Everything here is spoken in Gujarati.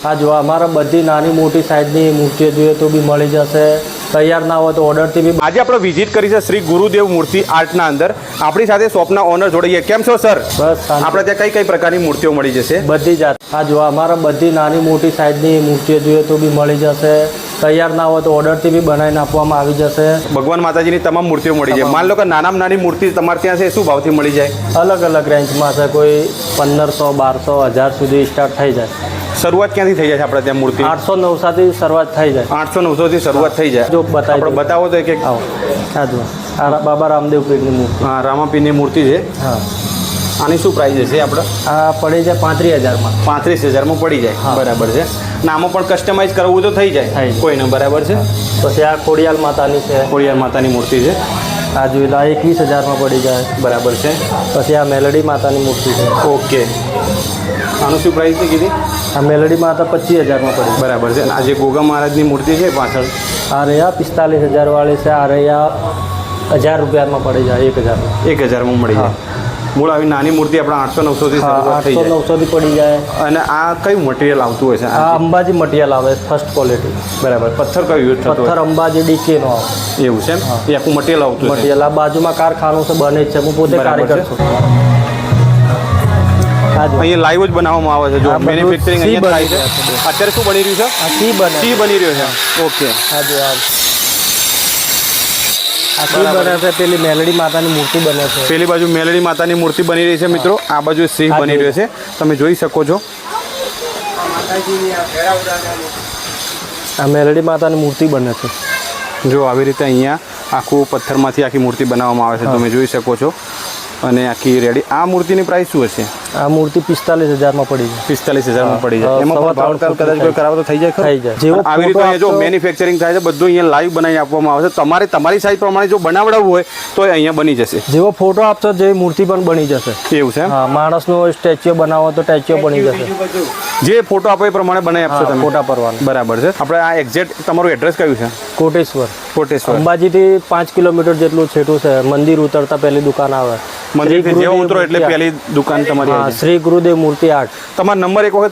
આ જો અમારા બધી નાની મોટી સાઈઝની મૂર્તિઓ જોઈએ તો બી મળી જશે, તૈયાર ના હોય તો ઓર્ડરથી બી। આજે આપણે વિઝિટ કરી છે શ્રી ગુરુદેવ મૂર્તિ આર્ટના અંદર। આપણી સાથે શોપના ઓનર જોડાઈએ। કેમ છો સર? બસ આપણે ત્યાં કઈ કઈ પ્રકારની મૂર્તિઓ મળી જશે? બધી જાત। આ જો અમારા બધી નાની મોટી સાઈઝની મૂર્તિઓ જોઈએ તો બી મળી જશે, તૈયાર ના હોય તો ઓર્ડરથી બી બનાવીને આપવામાં આવી જશે। ભગવાન માતાજીની તમામ મૂર્તિઓ મળી જાય। માન લો કે નાનામાં નાની મૂર્તિ તમારે ત્યાં છે, શું ભાવથી મળી જાય? અલગ અલગ રેન્જમાં છે, કોઈ 1500, 1200, 1000 સુધી સ્ટાર્ટ થઈ જાય। શરૂઆત ક્યાંથી થઈ જાય છે આપણે ત્યાં મૂર્તિ? 800, 900થી શરૂઆત થઈ જાય। 800, 900 થી શરૂઆત થઈ જાય। જો બતાવી આપણે બતાવો તો એક આવો। આ જો આ બાબા રામદેવ પીરની મૂર્તિ। હા, રામાપીરની મૂર્તિ છે। હા, આની શું પ્રાઇસ છે આપણે? આ પડી જાય 35,000માં। 35,000માં પડી જાય, બરાબર છે। નામો પણ કસ્ટમાઇઝ કરવું તો થઈ જાય કોઈને, બરાબર છે। પછી આ ખોડિયાલ માતાની છે, ખોડિયાર માતાની મૂર્તિ છે। આ જોઈ લો 21,000માં પડી જાય, બરાબર છે। પછી આ મેલડી માતાની મૂર્તિ છે। ઓકે, આનું શું પ્રાઇસ છે કીધી? આ મેલડી માતા 25,000માં પડી, બરાબર છે। આ જે ગોગા મહારાજની મૂર્તિ છે પાછળ, આ રહ્યા 45,000 વાળી છે, આ રહ્યા 1000 રૂપિયામાં પડી જાય, 1000 1,000માં મળી જાય। મૂળ આવી નાની મૂર્તિ આપણે 800, 900 થી શરૂઆત થઈ 800, જાય। 900 થી પડી જાય। અને આ કયું મટીરિયલ આવતું હોય છે? આ અંબાજી મટીરિયલ આવે, ફર્સ્ટ ક્વોલિટી, બરાબર। પથ્થર કયો યુઝ થતો પથ્થર હોય? અંબાજી ડીકેનો આવે, એવું છે એમ? એ આખું મટીરિયલ આવતું છે? મટીરિયલ આ બાજુમાં કારખાનું છે, બને જ છે, હું પોતે કારીગર છું। અહીંયા લાઈવ જ બનાવવામાં આવે છે, જો મેન્યુફેક્ચરિંગ અહીંયા થાય છે। અત્યારે શું બની રહ્યું છે? આ સી બને, સી બની રહ્યો છે। ઓકે, આ જો આ સી બને છે, પેલી મેલડી માતાની મૂર્તિ બને છે, પેલી બાજુ મેલડી માતાની મૂર્તિ બની રહી છે મિત્રો, આ બાજુ સિંહ બની રહ્યો છે, તમે જોઈ શકો છો। આ મેલડી માતાની મૂર્તિ બને છે। જો આવી રીતે અહીંયા આખું પથ્થરમાંથી આખી મૂર્તિ બનાવવામાં આવે છે, તમે જોઈ શકો છો। અને આખી રેડી। આ મૂર્તિની પ્રાઇસ શું હશે? આ મૂર્તિ 45,000માં પડી જાય, 45,000માં પડી જાય। એમાં પણ ભાવતાલ કદાચ કોઈ કરાવો તો થઈ જાય? થઈ જાય। જેવો આવી રીતે અહીંયા જો મેન્યુફેક્ચરિંગ થાય છે, બધું અહીંયા લાઈવ બનાવી આપવામાં આવે છે। તમારે તમારી સાઈઝ પ્રમાણે જો બનાવડાવવું હોય તો અહીંયા બની જશે। જેવો ફોટો આપશો જેવી મૂર્તિ પણ બની જશે। એવું છે એમ? હા, માણસનો સ્ટેચ્યુ બનાવો તો સ્ટેચ્યુ બની જશે। જે ફોટો આપો એ પ્રમાણે બનાવી આપશો તમે? ફોટા પરવાનું, બરાબર છે। આપણે આ એક્ઝેક્ટ તમારું એડ્રેસ કયું છે? કોટેશ્વર। કોટેશ્વર અંબાજીથી 5 કિલોમીટર જેટલું છેટું છે। મંદિર ઉતરતા પહેલી દુકાન આવે, મંદિરથી જેવો ઉતરો એટલે પહેલી દુકાન તમારી। શ્રી ગુરુદેવ મૂર્તિ આર્ટ। તમારો નંબર એક વખત